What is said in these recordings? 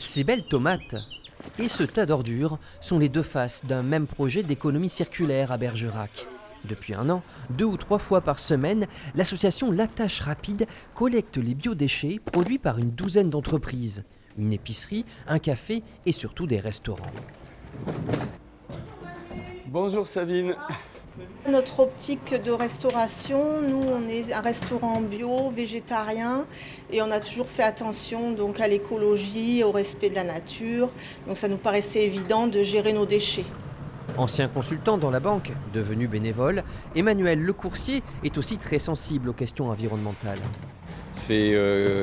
Ces belles tomates et ce tas d'ordures sont les deux faces d'un même projet d'économie circulaire à Bergerac. Depuis un an, 2 ou 3 fois par semaine, l'association La Tâche Rapide collecte les biodéchets produits par une douzaine d'entreprises. Une épicerie, un café et surtout des restaurants. Bonjour Sabine. Notre optique de restauration, nous on est un restaurant bio, végétarien et on a toujours fait attention donc à l'écologie, au respect de la nature. Donc ça nous paraissait évident de gérer nos déchets. Ancien consultant dans la banque, devenu bénévole, Emmanuel Lecourcier est aussi très sensible aux questions environnementales. Ça fait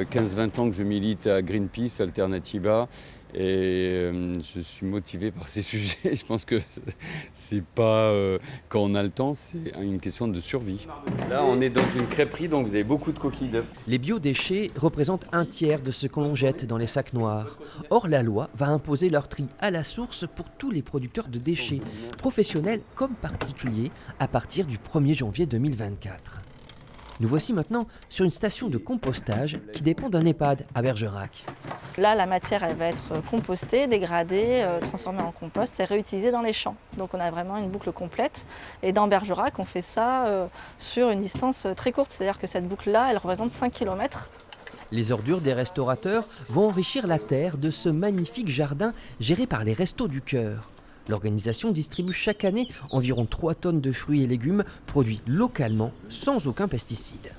15-20 ans que je milite à Greenpeace, Alternativa, et je suis motivé par ces sujets. Je pense que c'est pas quand on a le temps, c'est une question de survie. Là, on est dans une crêperie, donc vous avez beaucoup de coquilles d'œufs. Les biodéchets représentent un tiers de ce que l'on jette dans les sacs noirs. Or, la loi va imposer leur tri à la source pour tous les producteurs de déchets, professionnels comme particuliers, à partir du 1er janvier 2024. Nous voici maintenant sur une station de compostage qui dépend d'un EHPAD à Bergerac. Là, la matière, elle va être compostée, dégradée, transformée en compost et réutilisée dans les champs. Donc on a vraiment une boucle complète. Et dans Bergerac, on fait ça sur une distance très courte. C'est-à-dire que cette boucle-là, elle représente 5 km. Les ordures des restaurateurs vont enrichir la terre de ce magnifique jardin géré par les Restos du Cœur. L'organisation distribue chaque année environ 3 tonnes de fruits et légumes produits localement sans aucun pesticide.